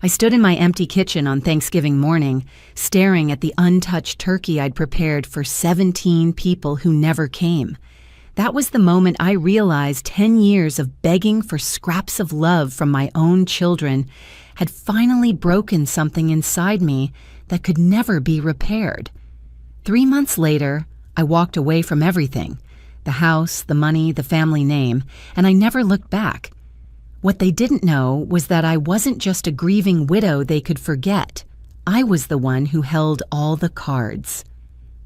I stood in my empty kitchen on Thanksgiving morning, staring at the untouched turkey I'd prepared for 17 people who never came. That was the moment I realized 10 years of begging for scraps of love from my own children had finally broken something inside me that could never be repaired. 3 months later, I walked away from everything, the house, the money, the family name, and I never looked back. What they didn't know was that I wasn't just a grieving widow they could forget. I was the one who held all the cards.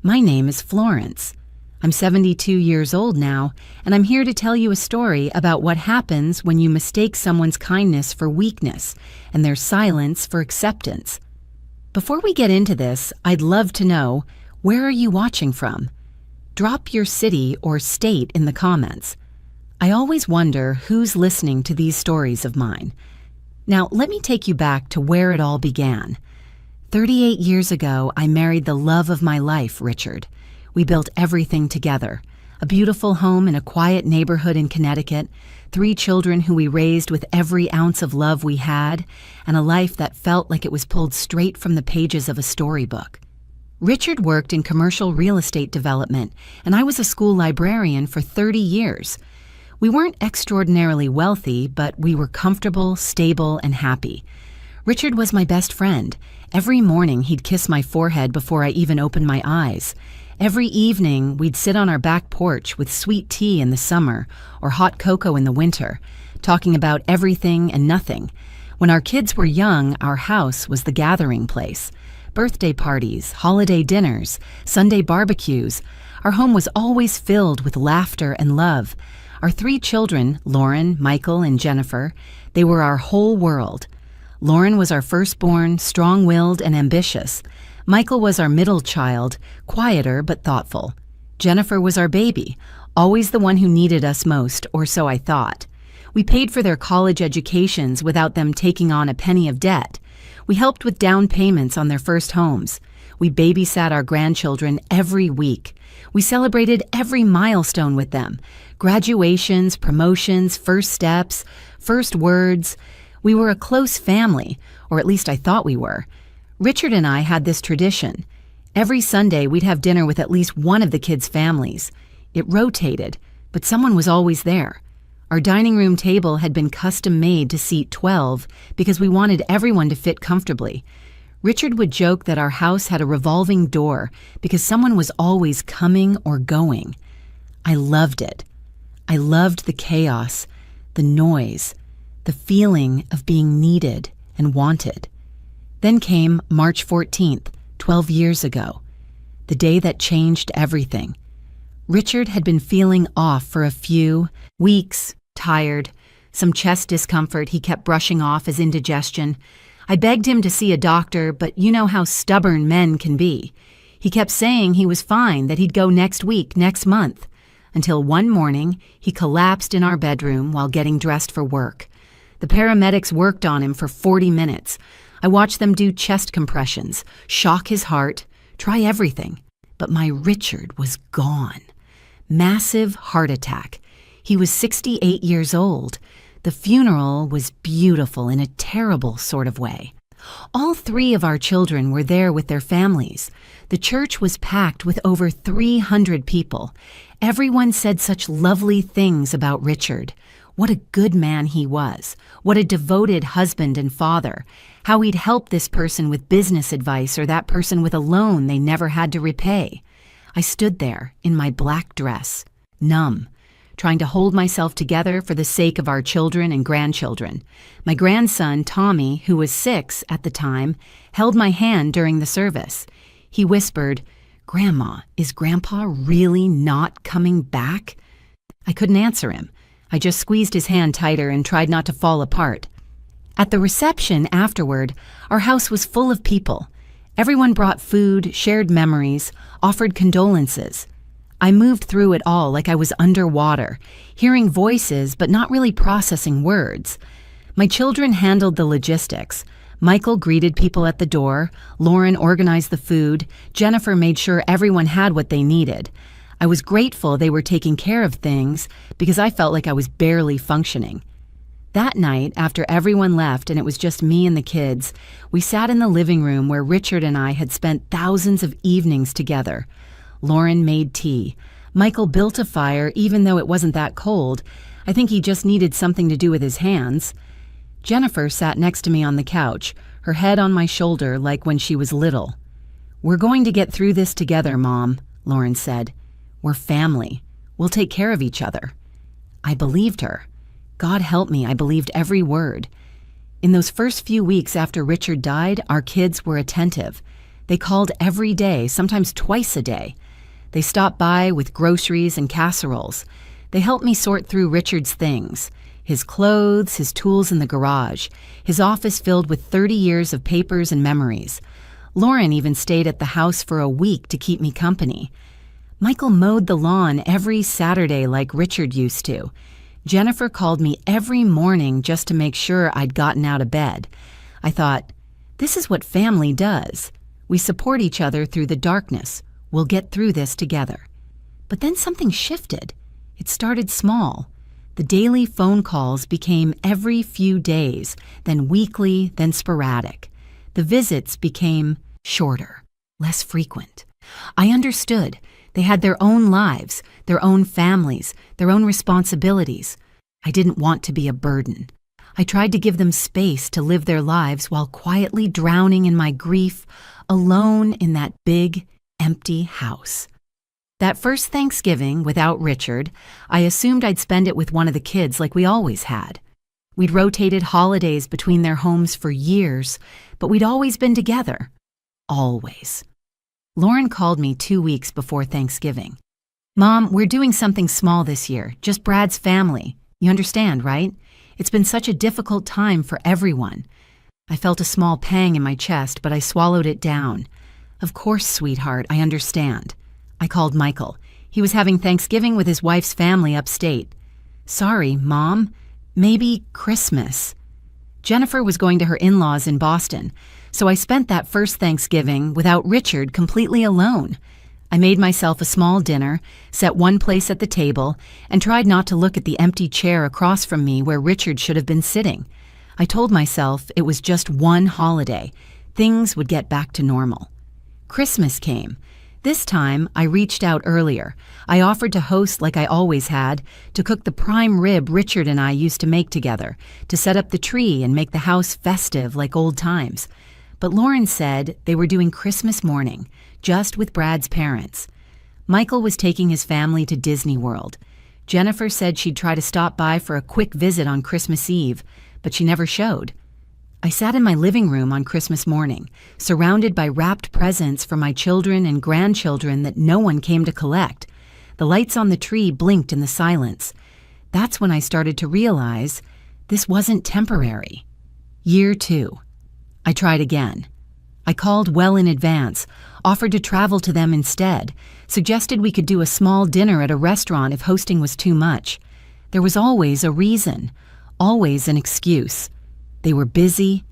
My name is Florence. I'm 72 years old now, and I'm here to tell you a story about what happens when you mistake someone's kindness for weakness and their silence for acceptance. Before we get into this, I'd love to know, where are you watching from? Drop your city or state in the comments. I always wonder who's listening to these stories of mine. Now, let me take you back to where it all began. 38 years ago, I married the love of my life, Richard. We built everything together. A beautiful home in a quiet neighborhood in Connecticut, 3 children who we raised with every ounce of love we had, and a life that felt like it was pulled straight from the pages of a storybook. Richard worked in commercial real estate development, and I was a school librarian for 30 years. We weren't extraordinarily wealthy, but we were comfortable, stable, and happy. Richard was my best friend. Every morning he'd kiss my forehead before I even opened my eyes. Every evening we'd sit on our back porch with sweet tea in the summer or hot cocoa in the winter, talking about everything and nothing. When our kids were young, our house was the gathering place. Birthday parties, holiday dinners, Sunday barbecues. Our home was always filled with laughter and love. Our 3 children, Lauren, Michael, and Jennifer, they were our whole world. Lauren was our firstborn, strong-willed and ambitious. Michael was our middle child, quieter but thoughtful. Jennifer was our baby, always the one who needed us most, or so I thought. We paid for their college educations without them taking on a penny of debt. We helped with down payments on their first homes. We babysat our grandchildren every week. We celebrated every milestone with them. Graduations, promotions, first steps, first words. We were a close family, or at least I thought we were. Richard and I had this tradition. Every Sunday we'd have dinner with at least one of the kids' families. It rotated, but someone was always there. Our dining room table had been custom made to seat 12 because we wanted everyone to fit comfortably. Richard would joke that our house had a revolving door because someone was always coming or going. I loved it. I loved the chaos, the noise, the feeling of being needed and wanted. Then came March 14th, 12 years ago, the day that changed everything. Richard had been feeling off for a few weeks, tired, some chest discomfort he kept brushing off as indigestion. I begged him to see a doctor, but you know how stubborn men can be. He kept saying he was fine, that he'd go next week, next month, until one morning he collapsed in our bedroom while getting dressed for work. The paramedics worked on him for 40 minutes. I watched them do chest compressions, shock his heart, try everything. But my Richard was gone. Massive heart attack. He was 68 years old. The funeral was beautiful in a terrible sort of way. All 3 of our children were there with their families. The church was packed with over 300 people. Everyone said such lovely things about Richard. What a good man he was. What a devoted husband and father. How he'd help this person with business advice or that person with a loan they never had to repay. I stood there in my black dress, numb, trying to hold myself together for the sake of our children and grandchildren. My grandson, Tommy, who was 6 at the time, held my hand during the service. He whispered, "Grandma, is Grandpa really not coming back?" I couldn't answer him. I just squeezed his hand tighter and tried not to fall apart. At the reception afterward, our house was full of people. Everyone brought food, shared memories, offered condolences. I moved through it all like I was underwater, hearing voices but not really processing words. My children handled the logistics. Michael greeted people at the door, Lauren organized the food, Jennifer made sure everyone had what they needed. I was grateful they were taking care of things because I felt like I was barely functioning. That night, after everyone left and it was just me and the kids, we sat in the living room where Richard and I had spent thousands of evenings together. Lauren made tea. Michael built a fire even though it wasn't that cold. I think he just needed something to do with his hands. Jennifer sat next to me on the couch, her head on my shoulder like when she was little. "We're going to get through this together, Mom," Lauren said. "We're family. We'll take care of each other." I believed her. God help me, I believed every word. In those first few weeks after Richard died, our kids were attentive. They called every day, sometimes twice a day. They stopped by with groceries and casseroles. They helped me sort through Richard's things, his clothes, his tools in the garage, his office filled with 30 years of papers and memories. Lauren even stayed at the house for a week to keep me company. Michael mowed the lawn every Saturday like Richard used to. Jennifer called me every morning just to make sure I'd gotten out of bed. I thought, this is what family does. We support each other through the darkness. We'll get through this together. But then something shifted. It started small. The daily phone calls became every few days, then weekly, then sporadic. The visits became shorter, less frequent. I understood. They had their own lives, their own families, their own responsibilities. I didn't want to be a burden. I tried to give them space to live their lives while quietly drowning in my grief, alone in that big, empty house. That first Thanksgiving, without Richard, I assumed I'd spend it with one of the kids like we always had. We'd rotated holidays between their homes for years, but we'd always been together. Always. Lauren called me 2 weeks before Thanksgiving. "Mom, we're doing something small this year, just Brad's family. You understand, right? It's been such a difficult time for everyone." I felt a small pang in my chest, but I swallowed it down. "Of course, sweetheart, I understand." I called Michael. He was having Thanksgiving with his wife's family upstate. "Sorry, Mom. Maybe Christmas." Jennifer was going to her in-laws in Boston, so I spent that first Thanksgiving without Richard completely alone. I made myself a small dinner, set one place at the table, and tried not to look at the empty chair across from me where Richard should have been sitting. I told myself it was just one holiday. Things would get back to normal. Christmas came. This time, I reached out earlier. I offered to host like I always had, to cook the prime rib Richard and I used to make together, to set up the tree and make the house festive like old times. But Lauren said they were doing Christmas morning, just with Brad's parents. Michael was taking his family to Disney World. Jennifer said she'd try to stop by for a quick visit on Christmas Eve, but she never showed. I sat in my living room on Christmas morning, surrounded by wrapped presents for my children and grandchildren that no one came to collect. The lights on the tree blinked in the silence. That's when I started to realize this wasn't temporary. Year 2. I tried again. I called well in advance, offered to travel to them instead, suggested we could do a small dinner at a restaurant if hosting was too much. There was always a reason, always an excuse. They were busy.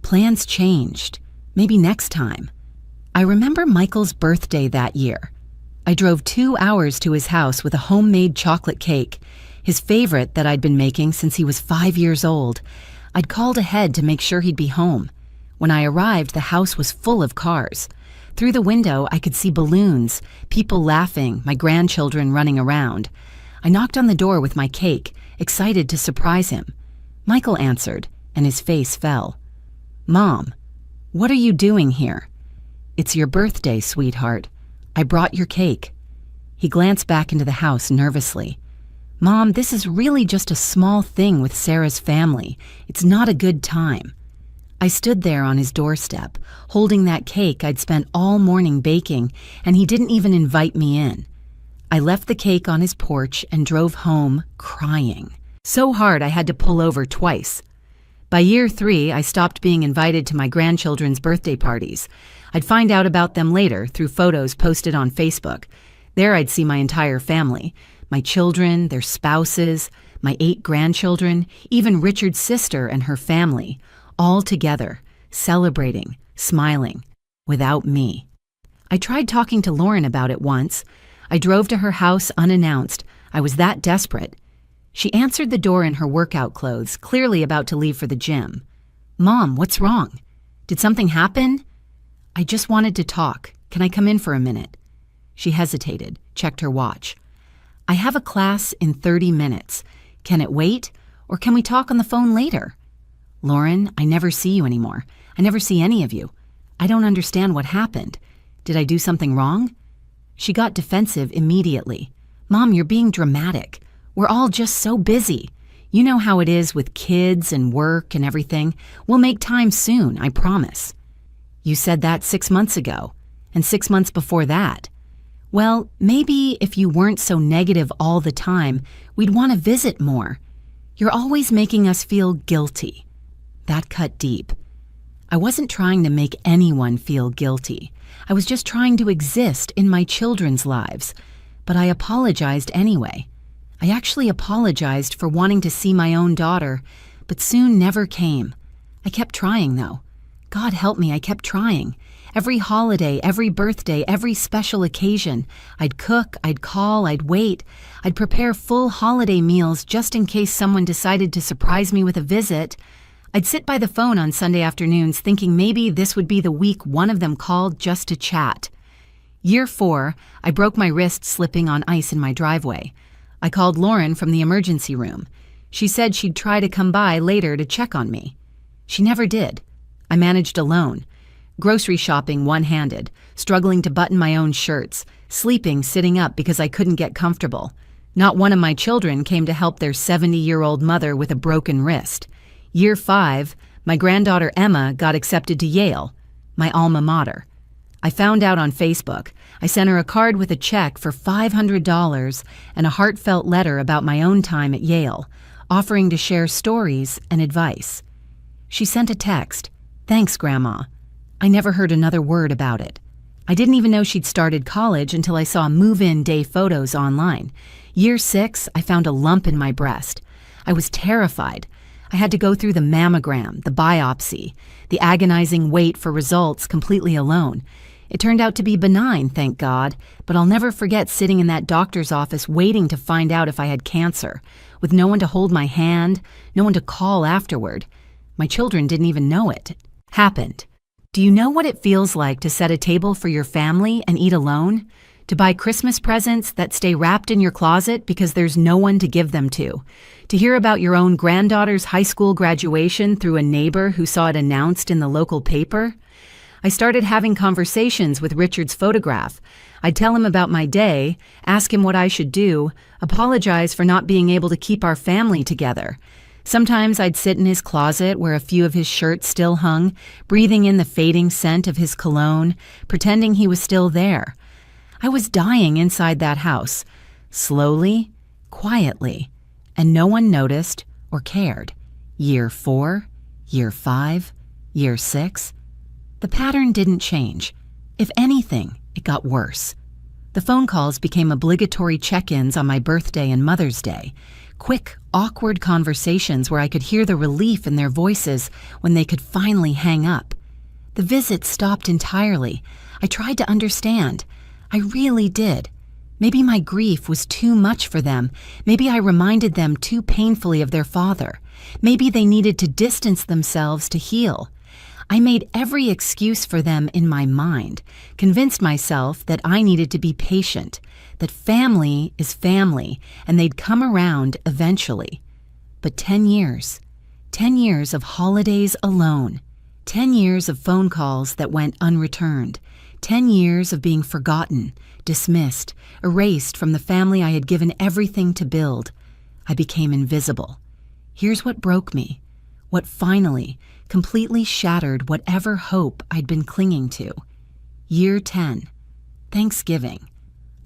Plans changed. Maybe next time. I remember Michael's birthday that year. I drove 2 hours to his house with a homemade chocolate cake, his favorite that I'd been making since he was 5 years old. I'd called ahead to make sure he'd be home. When I arrived, the house was full of cars. Through the window, I could see balloons, people laughing, my grandchildren running around. I knocked on the door with my cake, excited to surprise him. Michael answered, and his face fell. "Mom, what are you doing here?" "It's your birthday, sweetheart. I brought your cake." He glanced back into the house nervously. "Mom, this is really just a small thing with Sarah's family. It's not a good time." I stood there on his doorstep, holding that cake I'd spent all morning baking, and he didn't even invite me in. I left the cake on his porch and drove home crying. So hard I had to pull over twice. By year 3, I stopped being invited to my grandchildren's birthday parties. I'd find out about them later through photos posted on Facebook. There I'd see my entire family, my children, their spouses, my 8 grandchildren, even Richard's sister and her family, all together, celebrating, smiling, without me. I tried talking to Lauren about it once. I drove to her house unannounced. I was that desperate. She answered the door in her workout clothes, clearly about to leave for the gym. "Mom, what's wrong? Did something happen?" "I just wanted to talk. Can I come in for a minute?" She hesitated, checked her watch. "I have a class in 30 minutes. Can it wait, or can we talk on the phone later?" "Lauren, I never see you anymore. I never see any of you. I don't understand what happened. Did I do something wrong?" She got defensive immediately. "Mom, you're being dramatic. We're all just so busy. You know how it is with kids and work and everything. We'll make time soon, I promise." "You said that 6 months ago, and 6 months before that." "Well, maybe if you weren't so negative all the time, we'd want to visit more. You're always making us feel guilty." That cut deep. I wasn't trying to make anyone feel guilty. I was just trying to exist in my children's lives. But I apologized anyway. I actually apologized for wanting to see my own daughter, but soon never came. I kept trying, though. God help me, I kept trying. Every holiday, every birthday, every special occasion, I'd cook, I'd call, I'd wait. I'd prepare full holiday meals just in case someone decided to surprise me with a visit. I'd sit by the phone on Sunday afternoons thinking maybe this would be the week one of them called just to chat. Year 4, I broke my wrist slipping on ice in my driveway. I called Lauren from the emergency room. She said she'd try to come by later to check on me. She never did. I managed alone. Grocery shopping one-handed, struggling to button my own shirts, sleeping sitting up because I couldn't get comfortable. Not one of my children came to help their 70-year-old mother with a broken wrist. Year 5, my granddaughter Emma got accepted to Yale, my alma mater. I found out on Facebook. I sent her a card with a check for $500 and a heartfelt letter about my own time at Yale, offering to share stories and advice. She sent a text, "Thanks, Grandma." I never heard another word about it. I didn't even know she'd started college until I saw move-in day photos online. Year 6, I found a lump in my breast. I was terrified. I had to go through the mammogram, the biopsy, the agonizing wait for results completely alone. It turned out to be benign, thank God, but I'll never forget sitting in that doctor's office waiting to find out if I had cancer, with no one to hold my hand, no one to call afterward. My children didn't even know it. Happened. Do you know what it feels like to set a table for your family and eat alone? To buy Christmas presents that stay wrapped in your closet because there's no one to give them to? To hear about your own granddaughter's high school graduation through a neighbor who saw it announced in the local paper? I started having conversations with Richard's photograph. I'd tell him about my day, ask him what I should do, apologize for not being able to keep our family together. Sometimes I'd sit in his closet where a few of his shirts still hung, breathing in the fading scent of his cologne, pretending he was still there. I was dying inside that house, slowly, quietly, and no one noticed or cared. Year 4, year 5, year 6. The pattern didn't change. If anything, it got worse. The phone calls became obligatory check-ins on my birthday and Mother's Day. Quick, awkward conversations where I could hear the relief in their voices when they could finally hang up. The visits stopped entirely. I tried to understand. I really did. Maybe my grief was too much for them. Maybe I reminded them too painfully of their father. Maybe they needed to distance themselves to heal. I made every excuse for them in my mind, convinced myself that I needed to be patient, that family is family, and they'd come around eventually. But 10 years of holidays alone, 10 years of phone calls that went unreturned, 10 years of being forgotten, dismissed, erased from the family I had given everything to build. I became invisible. Here's what broke me, what finally, completely shattered whatever hope I'd been clinging to. Year 10, Thanksgiving.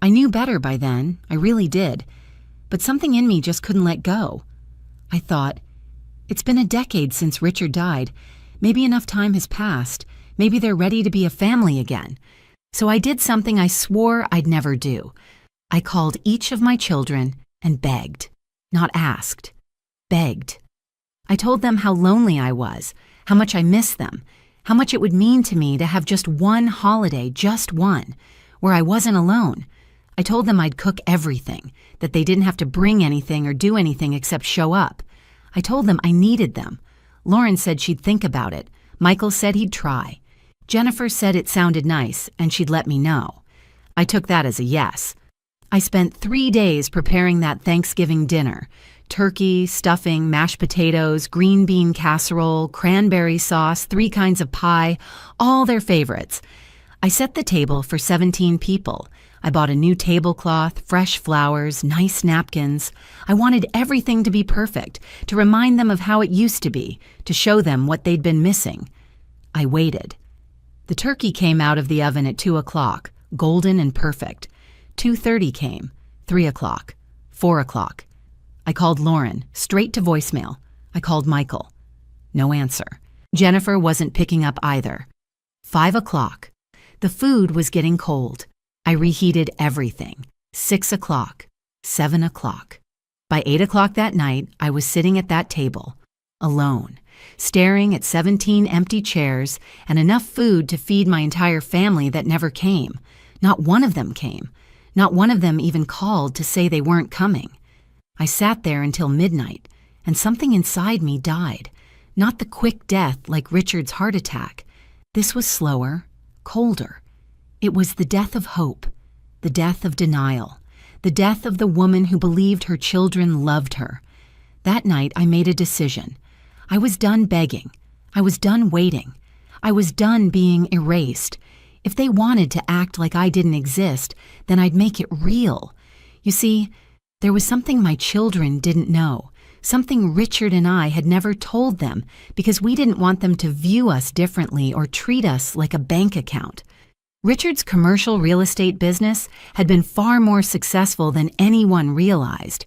I knew better by then, I really did, but something in me just couldn't let go. I thought, it's been a decade since Richard died. Maybe enough time has passed. Maybe they're ready to be a family again. So I did something I swore I'd never do. I called each of my children and begged, not asked, begged. I told them how lonely I was, how much I missed them, how much it would mean to me to have just one holiday, just one, where I wasn't alone. I told them I'd cook everything, that they didn't have to bring anything or do anything except show up. I told them I needed them. Lauren said she'd think about it. Michael said he'd try. Jennifer said it sounded nice and she'd let me know. I took that as a yes. I spent 3 days preparing that Thanksgiving dinner. Turkey, stuffing, mashed potatoes, green bean casserole, cranberry sauce, 3 kinds of pie, all their favorites. I set the table for 17 people. I bought a new tablecloth, fresh flowers, nice napkins. I wanted everything to be perfect, to remind them of how it used to be, to show them what they'd been missing. I waited. The turkey came out of the oven at 2 o'clock, golden and perfect. 2:30 came, 3 o'clock, 4 o'clock. I called Lauren, straight to voicemail. I called Michael. No answer. Jennifer wasn't picking up either. 5 o'clock. The food was getting cold. I reheated everything. 6 o'clock, 7 o'clock. By 8 o'clock that night, I was sitting at that table, alone, staring at 17 empty chairs and enough food to feed my entire family that never came. Not one of them came. Not one of them even called to say they weren't coming. I sat there until midnight, and something inside me died. Not the quick death like Richard's heart attack. This was slower, colder. It was the death of hope, the death of denial, the death of the woman who believed her children loved her. That night, I made a decision. I was done begging. I was done waiting. I was done being erased. If they wanted to act like I didn't exist, then I'd make it real. You see, there was something my children didn't know, something Richard and I had never told them because we didn't want them to view us differently or treat us like a bank account. Richard's commercial real estate business had been far more successful than anyone realized.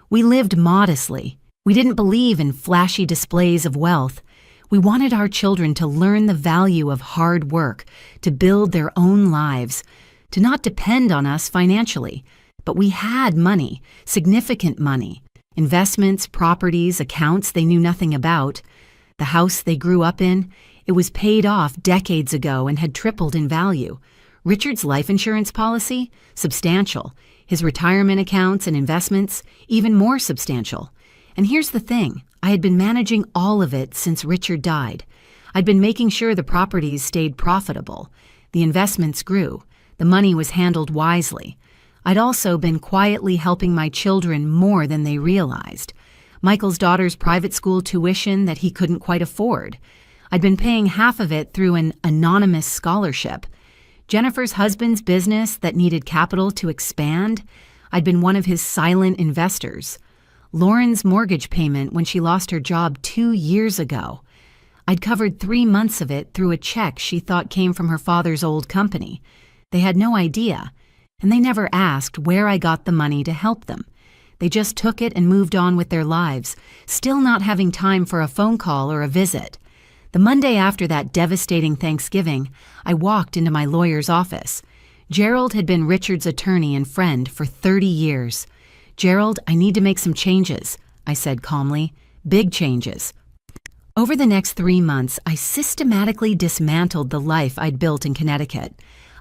We lived modestly. We didn't believe in flashy displays of wealth. We wanted our children to learn the value of hard work, to build their own lives, to not depend on us financially. But we had money, significant money, investments, properties, accounts they knew nothing about. The house they grew up in, it was paid off decades ago and had tripled in value. Richard's life insurance policy, substantial. His retirement accounts and investments, even more substantial. And here's the thing, I had been managing all of it since Richard died. I'd been making sure the properties stayed profitable. The investments grew. The money was handled wisely. I'd also been quietly helping my children more than they realized. Michael's daughter's private school tuition that he couldn't quite afford. I'd been paying half of it through an anonymous scholarship. Jennifer's husband's business that needed capital to expand. I'd been one of his silent investors. Lauren's mortgage payment when she lost her job 2 years ago. I'd covered 3 months of it through a check she thought came from her father's old company. They had no idea, and they never asked where I got the money to help them. They just took it and moved on with their lives, still not having time for a phone call or a visit. The Monday after that devastating Thanksgiving, I walked into my lawyer's office. Gerald had been Richard's attorney and friend for 30 years. "Gerald, I need to make some changes," I said calmly. "Big changes." Over the next 3 months, I systematically dismantled the life I'd built in Connecticut.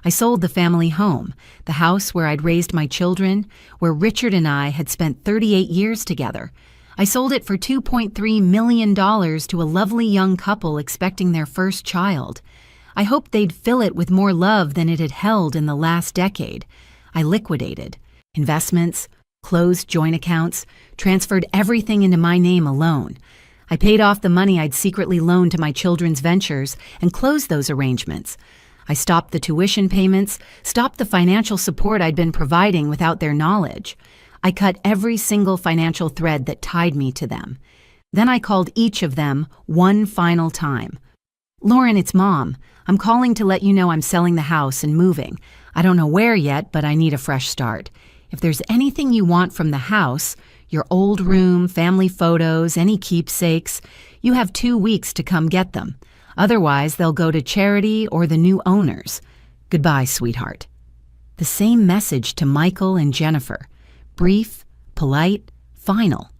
I sold the family home, the house where I'd raised my children, where Richard and I had spent 38 years together. I sold it for $2.3 million to a lovely young couple expecting their first child. I hoped they'd fill it with more love than it had held in the last decade. I liquidated investments, closed joint accounts, transferred everything into my name alone. I paid off the money I'd secretly loaned to my children's ventures and closed those arrangements. I stopped the tuition payments, stopped the financial support I'd been providing without their knowledge. I cut every single financial thread that tied me to them. Then I called each of them one final time. "Lauren, it's Mom. I'm calling to let you know I'm selling the house and moving. I don't know where yet, but I need a fresh start. If there's anything you want from the house, your old room, family photos, any keepsakes, you have 2 weeks to come get them. Otherwise, they'll go to charity or the new owners. Goodbye, sweetheart." The same message to Michael and Jennifer. Brief, polite, final.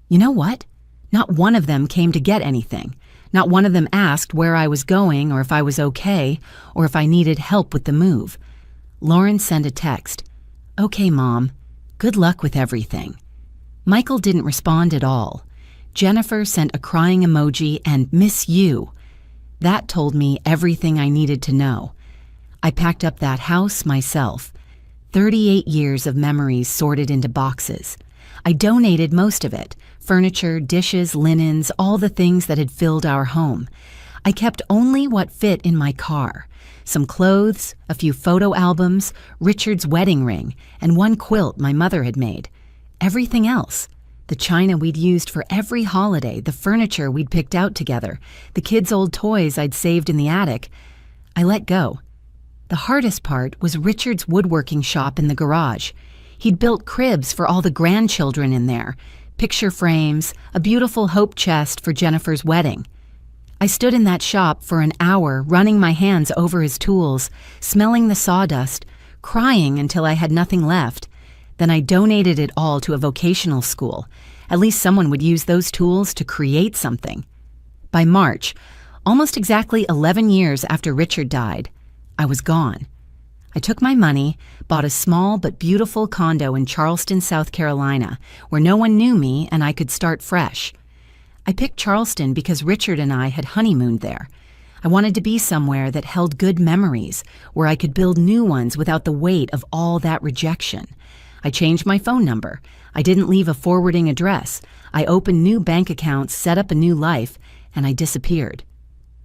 You know what? Not one of them came to get anything. Not one of them asked where I was going or if I was okay or if I needed help with the move. Lauren sent a text. "Okay, Mom. Good luck with everything." Michael didn't respond at all. Jennifer sent a crying emoji and "miss you." That told me everything I needed to know. I packed up that house myself. 38 years of memories sorted into boxes. I donated most of it: furniture, dishes, linens, all the things that had filled our home. I kept only what fit in my car: some clothes, a few photo albums, Richard's wedding ring, and one quilt my mother had made. Everything else, the china we'd used for every holiday, the furniture we'd picked out together, the kids' old toys I'd saved in the attic, I let go. The hardest part was Richard's woodworking shop in the garage. He'd built cribs for all the grandchildren in there, picture frames, a beautiful hope chest for Jennifer's wedding. I stood in that shop for an hour, running my hands over his tools, smelling the sawdust, crying until I had nothing left. Then I donated it all to a vocational school. At least someone would use those tools to create something. By March, almost exactly 11 years after Richard died, I was gone. I took my money, bought a small but beautiful condo in Charleston, South Carolina, where no one knew me and I could start fresh. I picked Charleston because Richard and I had honeymooned there. I wanted to be somewhere that held good memories, where I could build new ones without the weight of all that rejection. I changed my phone number. I didn't leave a forwarding address. I opened new bank accounts, set up a new life, and I disappeared.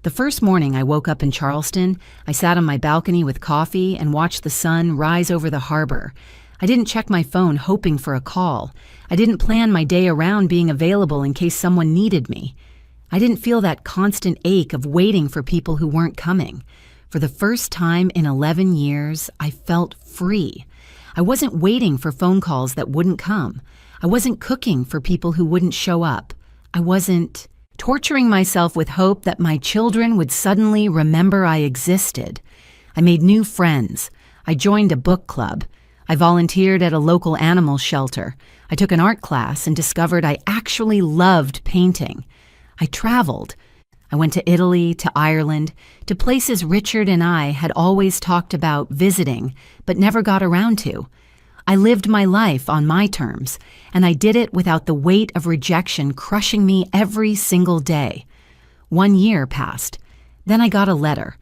The first morning I woke up in Charleston, I sat on my balcony with coffee and watched the sun rise over the harbor. I didn't check my phone hoping for a call. I didn't plan my day around being available in case someone needed me. I didn't feel that constant ache of waiting for people who weren't coming. For the first time in 11 years, I felt free. I wasn't waiting for phone calls that wouldn't come. I wasn't cooking for people who wouldn't show up. I wasn't torturing myself with hope that my children would suddenly remember I existed. I made new friends. I joined a book club. I volunteered at a local animal shelter. I took an art class and discovered I actually loved painting. I traveled. I went to Italy, to Ireland, to places Richard and I had always talked about visiting, but never got around to. I lived my life on my terms, and I did it without the weight of rejection crushing me every single day. 1 year passed. Then I got a letter.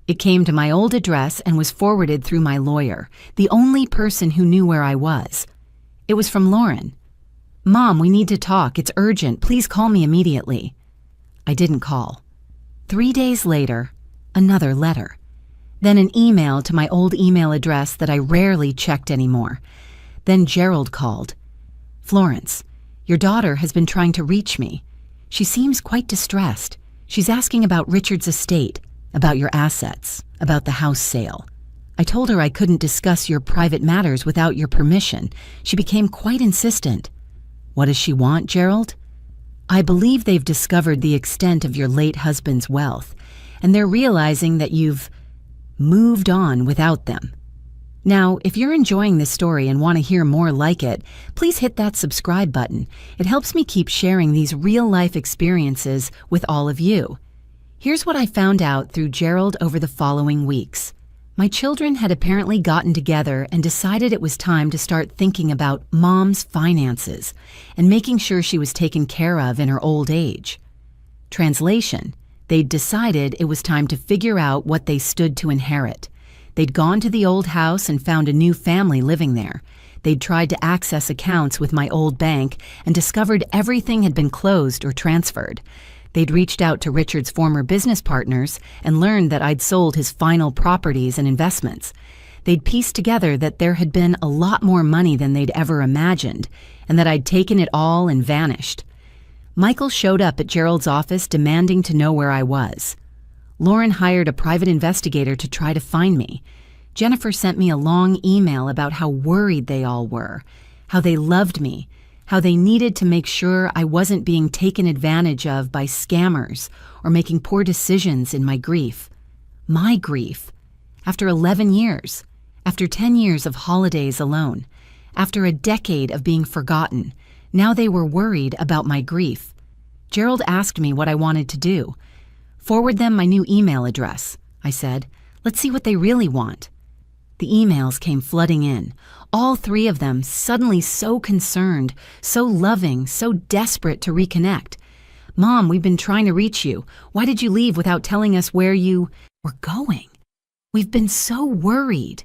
It came to my old address and was forwarded through my lawyer, the only person who knew where I was. It was from Lauren. "Mom, we need to talk. It's urgent. Please call me immediately." I didn't call. 3 days later, another letter. Then an email to my old email address that I rarely checked anymore. Then Gerald called. "Florence, your daughter has been trying to reach me. She seems quite distressed. She's asking about Richard's estate, about your assets, about the house sale. I told her I couldn't discuss your private matters without your permission. She became quite insistent." "What does she want, Gerald?" "I believe they've discovered the extent of your late husband's wealth, and they're realizing that you've moved on without them." Now, if you're enjoying this story and want to hear more like it, please hit that subscribe button. It helps me keep sharing these real-life experiences with all of you. Here's what I found out through Gerald over the following weeks. My children had apparently gotten together and decided it was time to start thinking about Mom's finances and making sure she was taken care of in her old age. Translation: they'd decided it was time to figure out what they stood to inherit. They'd gone to the old house and found a new family living there. They'd tried to access accounts with my old bank and discovered everything had been closed or transferred. They'd reached out to Richard's former business partners and learned that I'd sold his final properties and investments. They'd pieced together that there had been a lot more money than they'd ever imagined, and that I'd taken it all and vanished. Michael showed up at Gerald's office demanding to know where I was. Lauren hired a private investigator to try to find me. Jennifer sent me a long email about how worried they all were, how they loved me, how they needed to make sure I wasn't being taken advantage of by scammers or making poor decisions in my grief. My grief. After 11 years, after 10 years of holidays alone, after a decade of being forgotten, now they were worried about my grief. Gerald asked me what I wanted to do. "Forward them my new email address," I said. "Let's see what they really want." The emails came flooding in, all three of them suddenly so concerned, so loving, so desperate to reconnect. "Mom, we've been trying to reach you. Why did you leave without telling us where you were going? We've been so worried."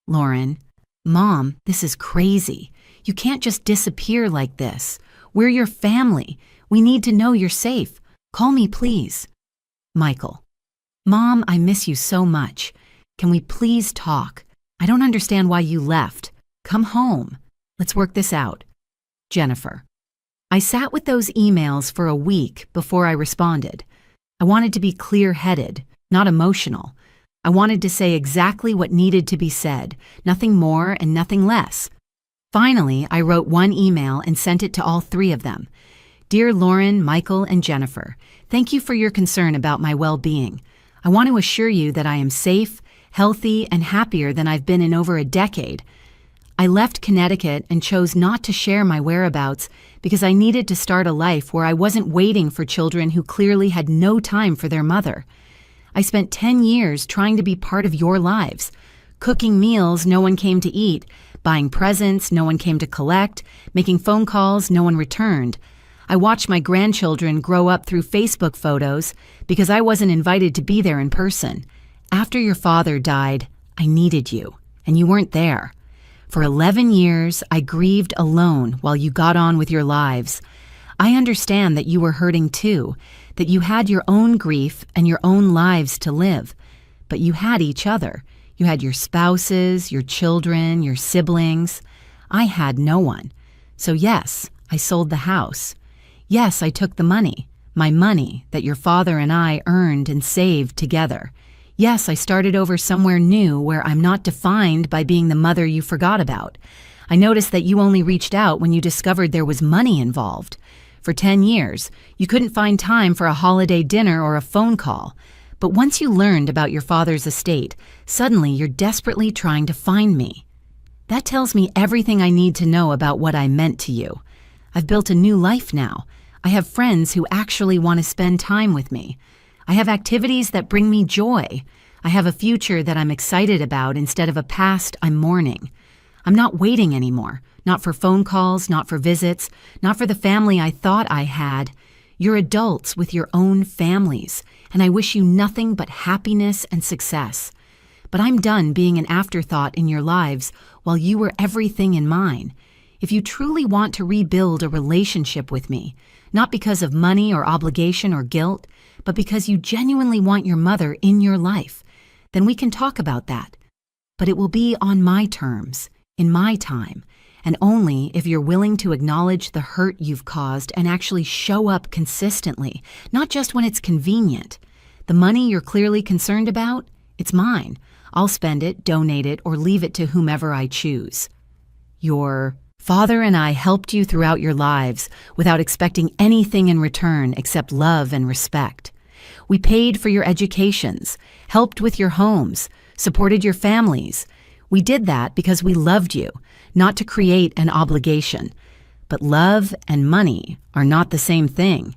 Lauren, "Mom, this is crazy. You can't just disappear like this. We're your family. We need to know you're safe. Call me, please." Michael, "Mom, I miss you so much. Can we please talk? I don't understand why you left. Come home. Let's work this out." Jennifer, "I sat with those emails for a week before I responded. I wanted to be clear-headed, not emotional. I wanted to say exactly what needed to be said, nothing more and nothing less. Finally, I wrote one email and sent it to all three of them. Dear Lauren, Michael, and Jennifer, thank you for your concern about my well-being. I want to assure you that I am safe, healthy, and happier than I've been in over a decade. I left Connecticut and chose not to share my whereabouts because I needed to start a life where I wasn't waiting for children who clearly had no time for their mother. I spent 10 years trying to be part of your lives, cooking meals no one came to eat, buying presents no one came to collect, making phone calls no one returned. I watched my grandchildren grow up through Facebook photos because I wasn't invited to be there in person. After your father died, I needed you, and you weren't there. For 11 years, I grieved alone while you got on with your lives. I understand that you were hurting too, that you had your own grief and your own lives to live. But you had each other. You had your spouses, your children, your siblings. I had no one. So yes, I sold the house. Yes, I took the money, my money that your father and I earned and saved together. Yes, I started over somewhere new where I'm not defined by being the mother you forgot about. I noticed that you only reached out when you discovered there was money involved. For 10 years, you couldn't find time for a holiday dinner or a phone call. But once you learned about your father's estate, suddenly you're desperately trying to find me. That tells me everything I need to know about what I meant to you. I've built a new life now. I have friends who actually want to spend time with me. I have activities that bring me joy. I have a future that I'm excited about instead of a past I'm mourning. I'm not waiting anymore, not for phone calls, not for visits, not for the family I thought I had. You're adults with your own families, and I wish you nothing but happiness and success. But I'm done being an afterthought in your lives while you were everything in mine. If you truly want to rebuild a relationship with me, not because of money or obligation or guilt, but because you genuinely want your mother in your life, then we can talk about that. But it will be on my terms, in my time, and only if you're willing to acknowledge the hurt you've caused and actually show up consistently, not just when it's convenient. The money you're clearly concerned about, it's mine. I'll spend it, donate it, or leave it to whomever I choose. Your father and I helped you throughout your lives without expecting anything in return except love and respect. We paid for your educations, helped with your homes, supported your families. We did that because we loved you, not to create an obligation. But love and money are not the same thing,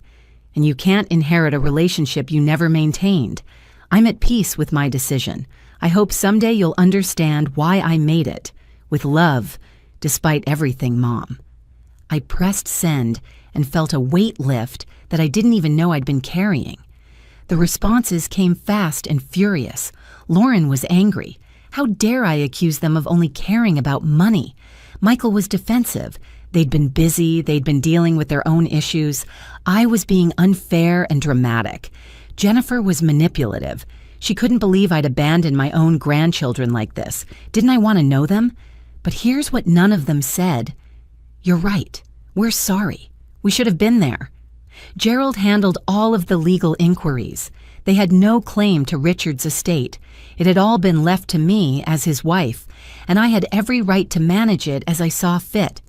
and you can't inherit a relationship you never maintained. I'm at peace with my decision. I hope someday you'll understand why I made it. With love, despite everything, Mom. I pressed send and felt a weight lift that I didn't even know I'd been carrying. The responses came fast and furious. Lauren was angry. How dare I accuse them of only caring about money? Michael was defensive. They'd been busy, they'd been dealing with their own issues. I was being unfair and dramatic. Jennifer was manipulative. She couldn't believe I'd abandoned my own grandchildren like this. Didn't I want to know them? But here's what none of them said. You're right. We're sorry. We should have been there. Gerald handled all of the legal inquiries. They had no claim to Richard's estate. It had all been left to me as his wife, and I had every right to manage it as I saw fit.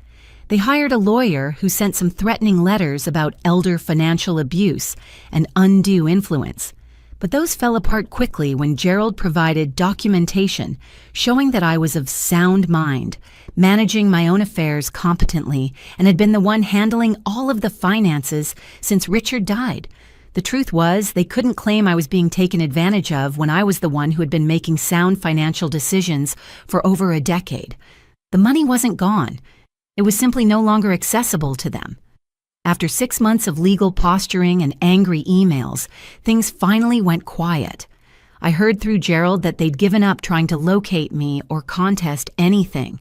They hired a lawyer who sent some threatening letters about elder financial abuse and undue influence. But those fell apart quickly when Gerald provided documentation showing that I was of sound mind, managing my own affairs competently, and had been the one handling all of the finances since Richard died. The truth was, they couldn't claim I was being taken advantage of when I was the one who had been making sound financial decisions for over a decade. The money wasn't gone. It was simply no longer accessible to them. After 6 months of legal posturing and angry emails, things finally went quiet. I heard through Gerald that they'd given up trying to locate me or contest anything.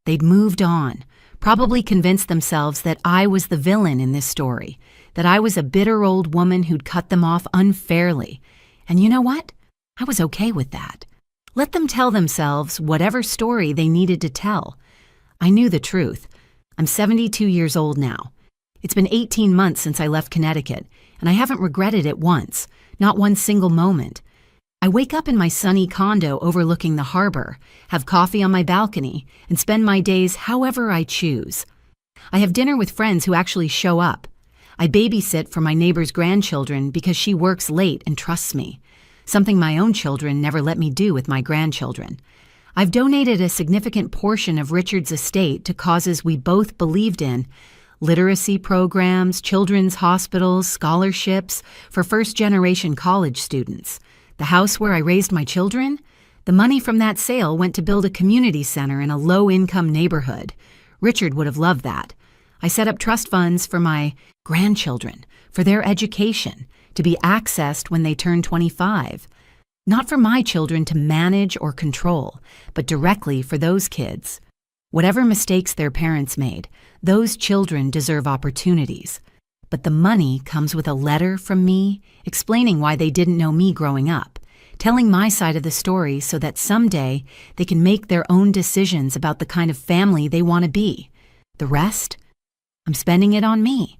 They'd moved on, probably convinced themselves that I was the villain in this story, that I was a bitter old woman who'd cut them off unfairly. And you know what? I was okay with that. Let them tell themselves whatever story they needed to tell. I knew the truth. I'm 72 years old now. It's been 18 months since I left Connecticut, and I haven't regretted it once, not one single moment. I wake up in my sunny condo overlooking the harbor, have coffee on my balcony, and spend my days however I choose. I have dinner with friends who actually show up. I babysit for my neighbor's grandchildren because she works late and trusts me, something my own children never let me do with my grandchildren. I've donated a significant portion of Richard's estate to causes we both believed in: literacy programs, children's hospitals, scholarships for first-generation college students. The house where I raised my children? The money from that sale went to build a community center in a low-income neighborhood. Richard would have loved that. I set up trust funds for my grandchildren, for their education, to be accessed when they turn 25. Not for my children to manage or control, but directly for those kids. Whatever mistakes their parents made, those children deserve opportunities. But the money comes with a letter from me explaining why they didn't know me growing up, telling my side of the story so that someday they can make their own decisions about the kind of family they want to be. The rest? I'm spending it on me.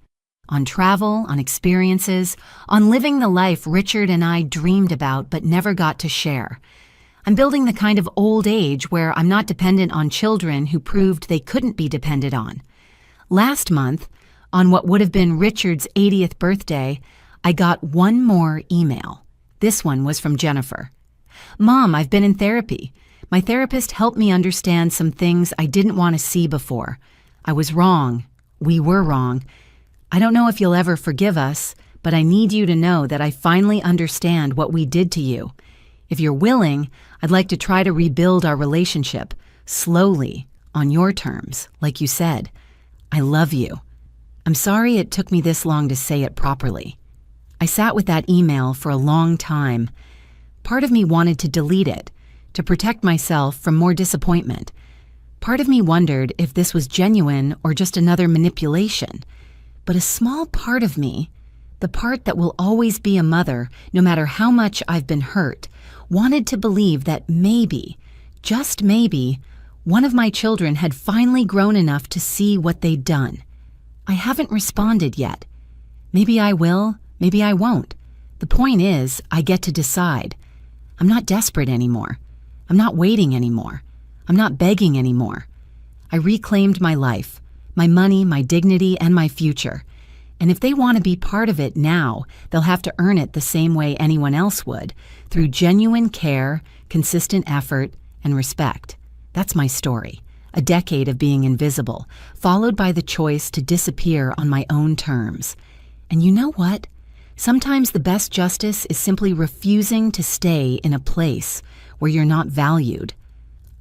On travel, on experiences, on living the life Richard and I dreamed about but never got to share. I'm building the kind of old age where I'm not dependent on children who proved they couldn't be depended on. Last month, on what would have been Richard's 80th birthday, I got one more email. This one was from Jennifer. "Mom, I've been in therapy. My therapist helped me understand some things I didn't want to see before. I was wrong. We were wrong. I don't know if you'll ever forgive us, but I need you to know that I finally understand what we did to you. If you're willing, I'd like to try to rebuild our relationship, slowly, on your terms, like you said. I love you." I'm sorry it took me this long to say it properly. I sat with that email for a long time. Part of me wanted to delete it, to protect myself from more disappointment. Part of me wondered if this was genuine or just another manipulation. But a small part of me, the part that will always be a mother, no matter how much I've been hurt, wanted to believe that maybe, just maybe, one of my children had finally grown enough to see what they'd done. I haven't responded yet. Maybe I will, maybe I won't. The point is, I get to decide. I'm not desperate anymore. I'm not waiting anymore. I'm not begging anymore. I reclaimed my life, my money, my dignity, and my future. And if they want to be part of it now, they'll have to earn it the same way anyone else would, through genuine care, consistent effort, and respect. That's my story. A decade of being invisible, followed by the choice to disappear on my own terms. And you know what? Sometimes the best justice is simply refusing to stay in a place where you're not valued.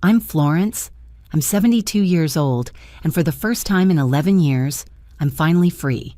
I'm Florence. I'm 72 years old, and for the first time in 11 years, I'm finally free.